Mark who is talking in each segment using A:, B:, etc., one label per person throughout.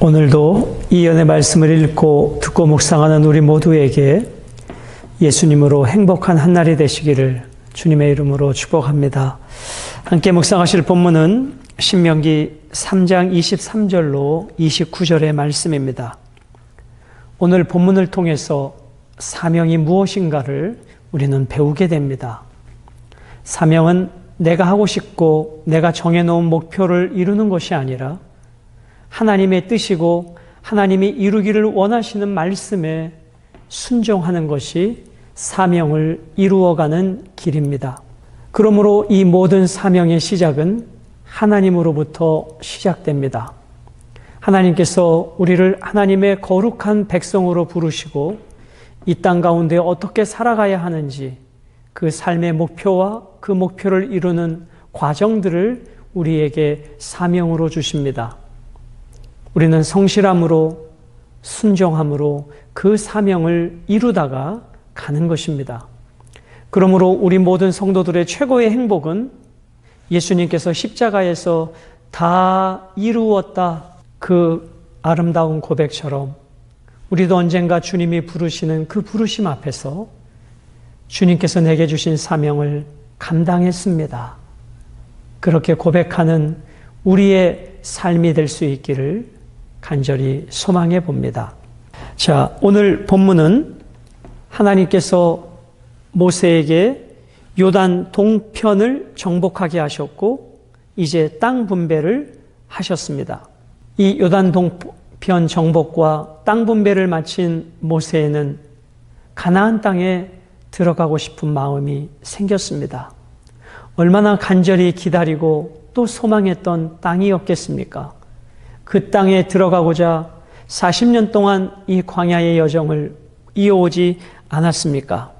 A: 오늘도 이 연의 말씀을 읽고 듣고 묵상하는 우리 모두에게 예수님으로 행복한 한날이 되시기를 주님의 이름으로 축복합니다. 함께 묵상하실 본문은 신명기 3장 23절로 29절의 말씀입니다. 오늘 본문을 통해서 사명이 무엇인가를 우리는 배우게 됩니다. 사명은 내가 하고 싶고 내가 정해놓은 목표를 이루는 것이 아니라 하나님의 뜻이고 하나님이 이루기를 원하시는 말씀에 순종하는 것이 사명을 이루어가는 길입니다. 그러므로 이 모든 사명의 시작은 하나님으로부터 시작됩니다. 하나님께서 우리를 하나님의 거룩한 백성으로 부르시고 이 땅 가운데 어떻게 살아가야 하는지 그 삶의 목표와 그 목표를 이루는 과정들을 우리에게 사명으로 주십니다. 우리는 성실함으로 순종함으로 그 사명을 이루다가 가는 것입니다. 그러므로 우리 모든 성도들의 최고의 행복은 예수님께서 십자가에서 다 이루었다 그 아름다운 고백처럼 우리도 언젠가 주님이 부르시는 그 부르심 앞에서 주님께서 내게 주신 사명을 감당했습니다. 그렇게 고백하는 우리의 삶이 될 수 있기를 간절히 소망해 봅니다. 자, 오늘 본문은 하나님께서 모세에게 요단 동편을 정복하게 하셨고 이제 땅 분배를 하셨습니다. 이 요단 동편 정복과 땅 분배를 마친 모세에는 가나안 땅에 들어가고 싶은 마음이 생겼습니다. 얼마나 간절히 기다리고 또 소망했던 땅이었겠습니까? 그 땅에 들어가고자 40년 동안 이 광야의 여정을 이어오지 않았습니까?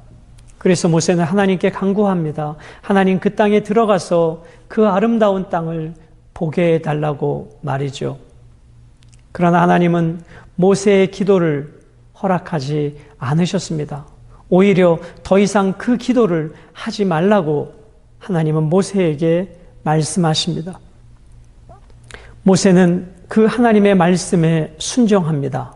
A: 그래서 모세는 하나님께 간구합니다. 하나님, 그 땅에 들어가서 그 아름다운 땅을 보게 해달라고 말이죠. 그러나 하나님은 모세의 기도를 허락하지 않으셨습니다. 오히려 더 이상 그 기도를 하지 말라고 하나님은 모세에게 말씀하십니다. 모세는 그 하나님의 말씀에 순종합니다.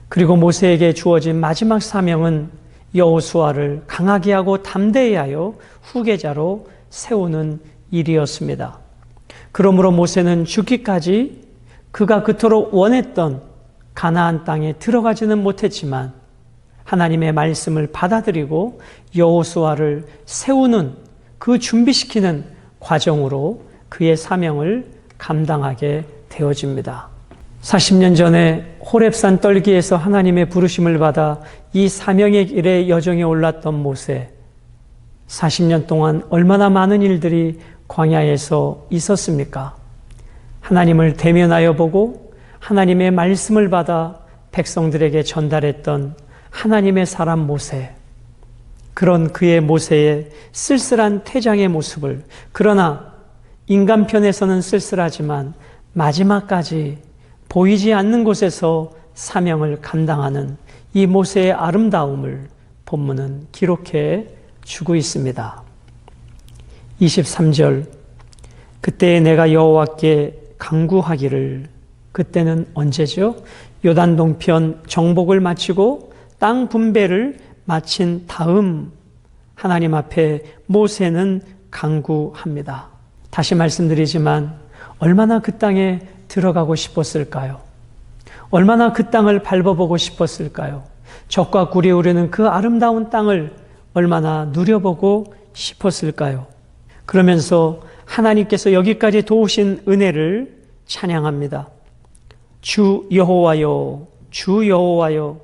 A: 그리고 모세에게 주어진 마지막 사명은 여호수아를 강하게 하고 담대히 하여 후계자로 세우는 일이었습니다. 그러므로 모세는 죽기까지 그가 그토록 원했던 가나안 땅에 들어가지는 못했지만 하나님의 말씀을 받아들이고 여호수아를 세우는 그 준비시키는 과정으로 그의 사명을 감당하게 되어집니다. 40년 전에 호렙산 떨기에서 하나님의 부르심을 받아 이 사명의 길에 여정에 올랐던 모세, 40년 동안 얼마나 많은 일들이 광야에서 있었습니까? 하나님을 대면하여 보고 하나님의 말씀을 받아 백성들에게 전달했던 하나님의 사람 모세, 그런 그의 모세의 쓸쓸한 태장의 모습을, 그러나 인간 편에서는 쓸쓸하지만 마지막까지 보이지 않는 곳에서 사명을 감당하는 이 모세의 아름다움을 본문은 기록해 주고 있습니다. 23절, 그때 내가 여호와께 간구하기를, 그때는 언제죠? 요단 동편 정복을 마치고 땅 분배를 마친 다음 하나님 앞에 모세는 간구합니다. 다시 말씀드리지만 얼마나 그 땅에 들어가고 싶었을까요? 얼마나 그 땅을 밟아보고 싶었을까요? 적과 꿀이 흐르는 그 아름다운 땅을 얼마나 누려보고 싶었을까요? 그러면서 하나님께서 여기까지 도우신 은혜를 찬양합니다. 주 여호와여, 주 여호와여.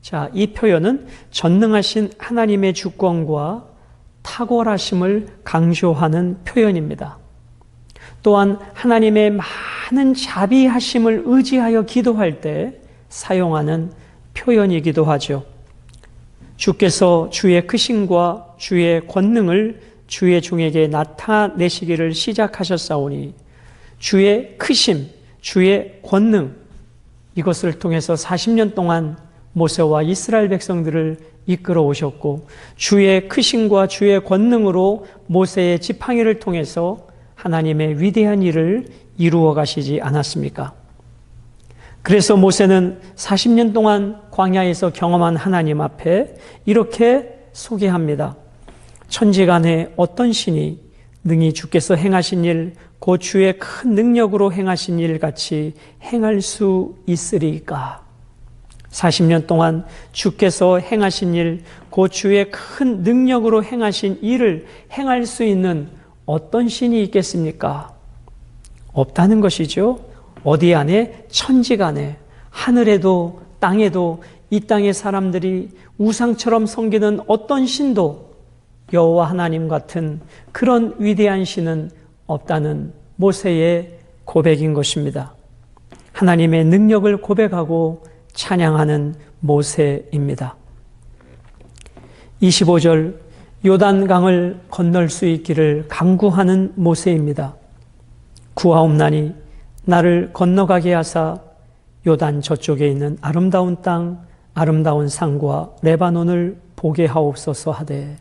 A: 자, 이 표현은 전능하신 하나님의 주권과 탁월하심을 강조하는 표현입니다. 또한 하나님의 많은 자비하심을 의지하여 기도할 때 사용하는 표현이기도 하죠. 주께서 주의 크심과 주의 권능을 주의 종에게 나타내시기를 시작하셨사오니 주의 크심, 주의 권능, 이것을 통해서 40년 동안 모세와 이스라엘 백성들을 이끌어 오셨고 주의 크심과 주의 권능으로 모세의 지팡이를 통해서 하나님의 위대한 일을 이루어 가시지 않았습니까? 그래서 모세는 40년 동안 광야에서 경험한 하나님 앞에 이렇게 소개합니다. 천지간에 어떤 신이 능히 주께서 행하신 일, 곧 주의 큰 능력으로 행하신 일 같이 행할 수 있으리까? 40년 동안 주께서 행하신 일, 곧 주의 큰 능력으로 행하신 일을 행할 수 있는 어떤 신이 있겠습니까? 없다는 것이죠. 어디 안에? 천지간에, 하늘에도 땅에도 이 땅의 사람들이 우상처럼 섬기는 어떤 신도 여호와 하나님 같은 그런 위대한 신은 없다는 모세의 고백인 것입니다. 하나님의 능력을 고백하고 찬양하는 모세입니다. 25절, 요단강을 건널 수 있기를 간구하는 모세입니다. 구하옵나니 나를 건너가게 하사 요단 저쪽에 있는 아름다운 땅, 아름다운 산과 레바논을 보게 하옵소서 하되,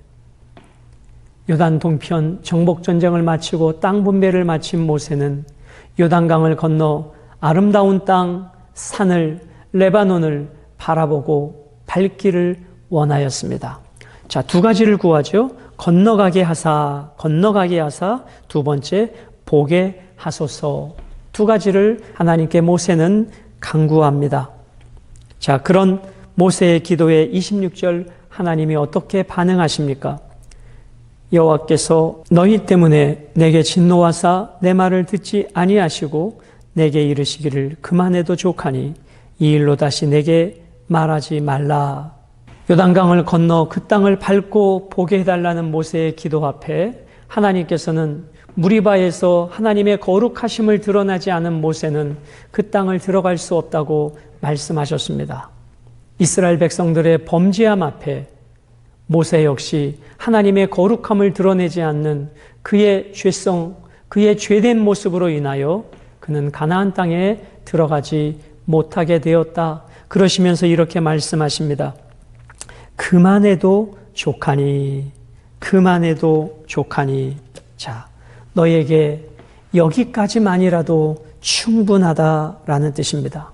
A: 요단 동편 정복전쟁을 마치고 땅 분배를 마친 모세는 요단강을 건너 아름다운 땅, 산을, 레바논을 바라보고 밟기를 원하였습니다. 자, 두 가지를 구하죠. 건너가게 하사, 두 번째 보게 하소서. 두 가지를 하나님께 모세는 간구합니다. 자, 그런 모세의 기도에 26절 하나님이 어떻게 반응하십니까? 여호와께서 너희 때문에 내게 진노하사 내 말을 듣지 아니하시고 내게 이르시기를 그만해도 좋하니 이 일로 다시 내게 말하지 말라. 요단강을 건너 그 땅을 밟고 보게 해달라는 모세의 기도 앞에 하나님께서는 무리바에서 하나님의 거룩하심을 드러나지 않은 모세는 그 땅을 들어갈 수 없다고 말씀하셨습니다. 이스라엘 백성들의 범죄함 앞에 모세 역시 하나님의 거룩함을 드러내지 않는 그의 죄성, 그의 죄된 모습으로 인하여 그는 가나안 땅에 들어가지 못하게 되었다. 그러시면서 이렇게 말씀하십니다. 그만해도 족하니. 자, 너에게 여기까지만이라도 충분하다라는 뜻입니다.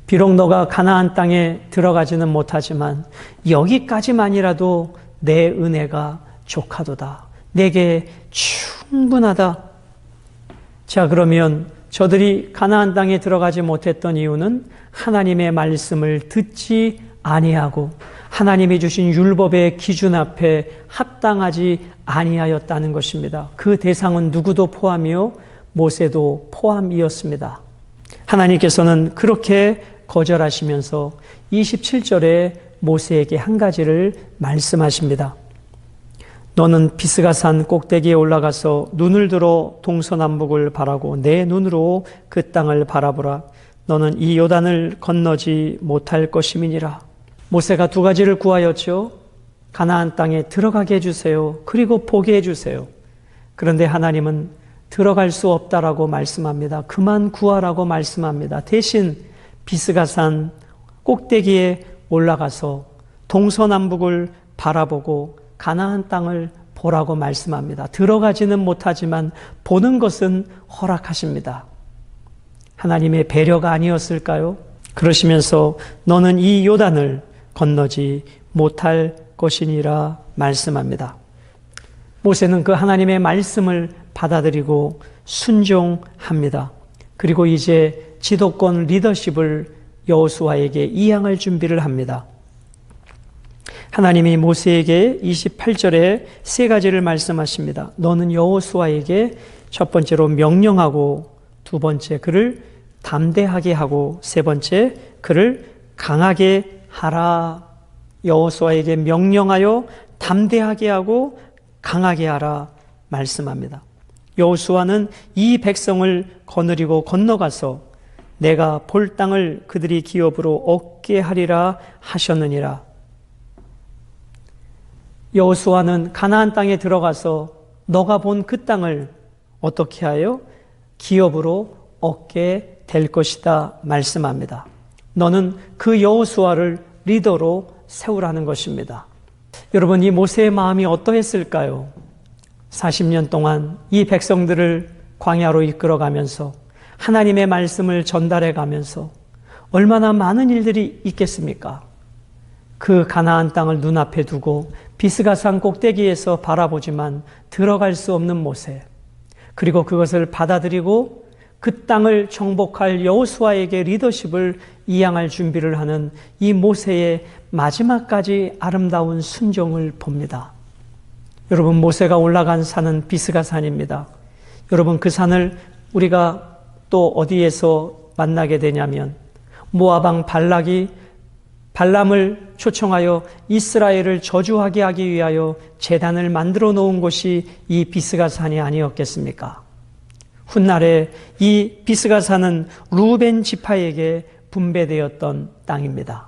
A: 비록 너가 가나안 땅에 들어가지는 못하지만 여기까지만이라도 내 은혜가 족하도다. 내게 충분하다. 자, 그러면 저들이 가나안 땅에 들어가지 못했던 이유는 하나님의 말씀을 듣지 아니하고 하나님이 주신 율법의 기준 앞에 합당하지 아니하였다는 것입니다. 그 대상은 누구도 포함이요 모세도 포함이었습니다. 하나님께서는 그렇게 거절하시면서 27절에 모세에게 한 가지를 말씀하십니다. 너는 비스가산 꼭대기에 올라가서 눈을 들어 동서남북을 바라고 내 눈으로 그 땅을 바라보라. 너는 이 요단을 건너지 못할 것임이니라. 모세가 두 가지를 구하였죠. 가나안 땅에 들어가게 해주세요. 그리고 보게 해주세요. 그런데 하나님은 들어갈 수 없다라고 말씀합니다. 그만 구하라고 말씀합니다. 대신 비스가산 꼭대기에 올라가서 동서남북을 바라보고 가나안 땅을 보라고 말씀합니다. 들어가지는 못하지만 보는 것은 허락하십니다. 하나님의 배려가 아니었을까요? 그러시면서 너는 이 요단을 건너지 못할 것이니라 말씀합니다. 모세는 그 하나님의 말씀을 받아들이고 순종합니다. 그리고 이제 지도권 리더십을 여호수아에게 이양할 준비를 합니다. 하나님이 모세에게 28절에 세 가지를 말씀하십니다. 너는 여호수아에게 첫 번째로 명령하고, 두 번째 그를 담대하게 하고, 세 번째 그를 강하게 하라. 여호수아에게 명령하여 담대하게 하고 강하게 하라 말씀합니다. 여호수아는 이 백성을 거느리고 건너가서 내가 볼 땅을 그들이 기업으로 얻게 하리라 하셨느니라. 여호수아는 가나안 땅에 들어가서 너가 본 그 땅을 어떻게 하여 기업으로 얻게 될 것이다 말씀합니다. 너는 그 여호수아를 리더로 세우라는 것입니다. 여러분, 이 모세의 마음이 어떠했을까요? 40년 동안 이 백성들을 광야로 이끌어가면서 하나님의 말씀을 전달해 가면서 얼마나 많은 일들이 있겠습니까? 그 가나안 땅을 눈앞에 두고 비스가산 꼭대기에서 바라보지만 들어갈 수 없는 모세, 그리고 그것을 받아들이고 그 땅을 정복할 여호수아에게 리더십을 이양할 준비를 하는 이 모세의 마지막까지 아름다운 순종을 봅니다. 여러분, 모세가 올라간 산은 비스가산입니다. 여러분, 그 산을 우리가 또 어디에서 만나게 되냐면 모압 왕 발락이 발람을 초청하여 이스라엘을 저주하게 하기 위하여 제단을 만들어 놓은 곳이 이 비스가산이 아니었겠습니까? 훗날에 이 비스가산은 루벤 지파에게 분배되었던 땅입니다.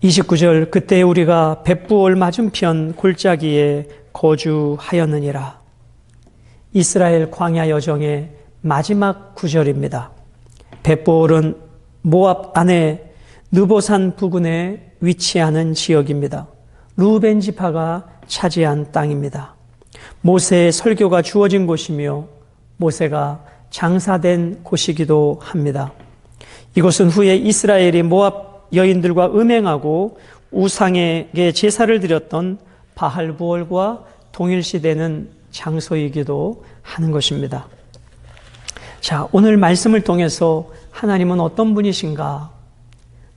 A: 29절, 그때 우리가 벳부올 맞은편 골짜기에 거주하였느니라. 이스라엘 광야 여정의 마지막 구절입니다. 벳부올은 모압 안에 느보산 부근에 위치하는 지역입니다. 루벤 지파가 차지한 땅입니다. 모세의 설교가 주어진 곳이며 모세가 장사된 곳이기도 합니다. 이곳은 후에 이스라엘이 모압 여인들과 음행하고 우상에게 제사를 드렸던 바할부올과 동일시되는 장소이기도 하는 것입니다. 자, 오늘 말씀을 통해서 하나님은 어떤 분이신가?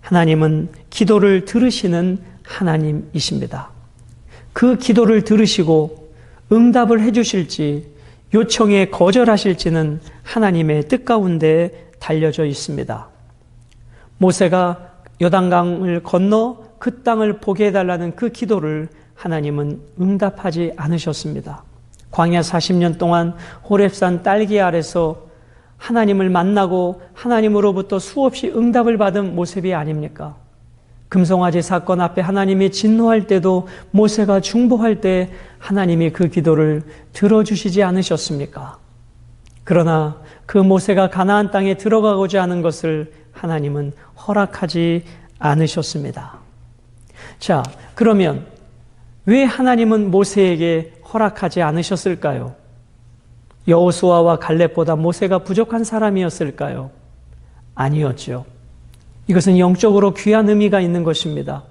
A: 하나님은 기도를 들으시는 하나님이십니다. 그 기도를 들으시고 응답을 해주실지 요청에 거절하실지는 하나님의 뜻 가운데 달려져 있습니다. 모세가 요단강을 건너 그 땅을 보게 해달라는 그 기도를 하나님은 응답하지 않으셨습니다. 광야 40년 동안 호렙산 딸기 아래서 하나님을 만나고 하나님으로부터 수없이 응답을 받은 모습이 아닙니까? 금송아지 사건 앞에 하나님이 진노할 때도 모세가 중보할 때 하나님이 그 기도를 들어주시지 않으셨습니까? 그러나 그 모세가 가나안 땅에 들어가고자 하는 것을 하나님은 허락하지 않으셨습니다. 자, 그러면 왜 하나님은 모세에게 허락하지 않으셨을까요? 여호수아와 갈렙보다 모세가 부족한 사람이었을까요? 아니었죠. 이것은 영적으로 귀한 의미가 있는 것입니다.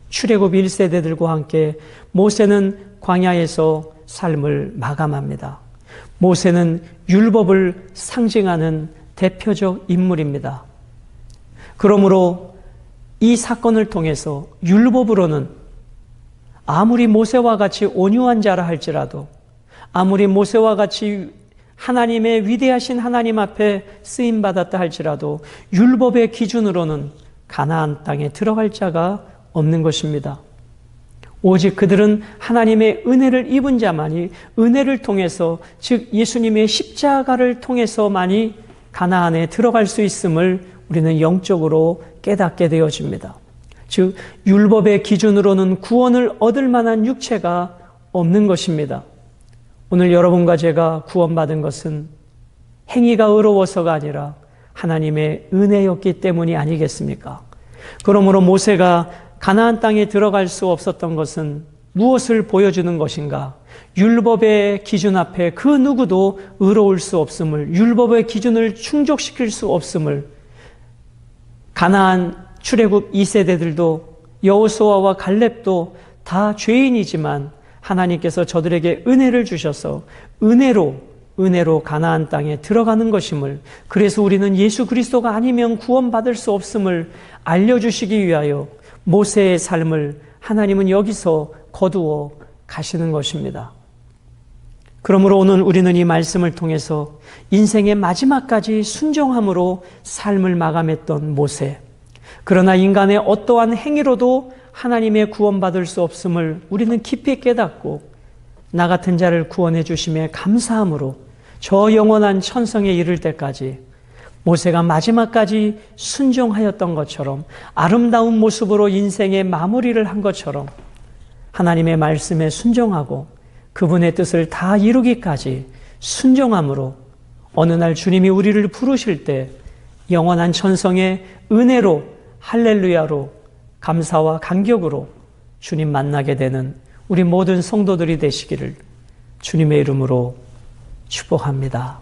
A: 출애굽 1세대들과 함께 모세는 광야에서 삶을 마감합니다. 모세는 율법을 상징하는 대표적 인물입니다. 그러므로 이 사건을 통해서 율법으로는 아무리 모세와 같이 온유한 자라 할지라도, 아무리 모세와 같이 하나님의 위대하신 하나님 앞에 쓰임받았다 할지라도 율법의 기준으로는 가나안 땅에 들어갈 자가 없는 것입니다. 오직 그들은 하나님의 은혜를 입은 자만이 은혜를 통해서, 즉 예수님의 십자가를 통해서만이 가나안에 들어갈 수 있음을 우리는 영적으로 깨닫게 되어집니다. 즉 율법의 기준으로는 구원을 얻을 만한 육체가 없는 것입니다. 오늘 여러분과 제가 구원받은 것은 행위가 의로워서가 아니라 하나님의 은혜였기 때문이 아니겠습니까? 그러므로 모세가 가나안 땅에 들어갈 수 없었던 것은 무엇을 보여주는 것인가? 율법의 기준 앞에 그 누구도 의로울 수 없음을, 율법의 기준을 충족시킬 수 없음을, 가나안 출애굽 2세대들도 여호수아와 갈렙도 다 죄인이지만 하나님께서 저들에게 은혜를 주셔서 은혜로 가나안 땅에 들어가는 것임을, 그래서 우리는 예수 그리스도가 아니면 구원받을 수 없음을 알려주시기 위하여 모세의 삶을 하나님은 여기서 거두어 가시는 것입니다. 그러므로 오늘 우리는 이 말씀을 통해서 인생의 마지막까지 순종함으로 삶을 마감했던 모세, 그러나 인간의 어떠한 행위로도 하나님의 구원받을 수 없음을 우리는 깊이 깨닫고 나 같은 자를 구원해 주심에 감사함으로 저 영원한 천성에 이를 때까지 모세가 마지막까지 순종하였던 것처럼, 아름다운 모습으로 인생의 마무리를 한 것처럼 하나님의 말씀에 순종하고 그분의 뜻을 다 이루기까지 순종함으로 어느 날 주님이 우리를 부르실 때 영원한 천성의 은혜로, 할렐루야로, 감사와 감격으로 주님 만나게 되는 우리 모든 성도들이 되시기를 주님의 이름으로 축복합니다.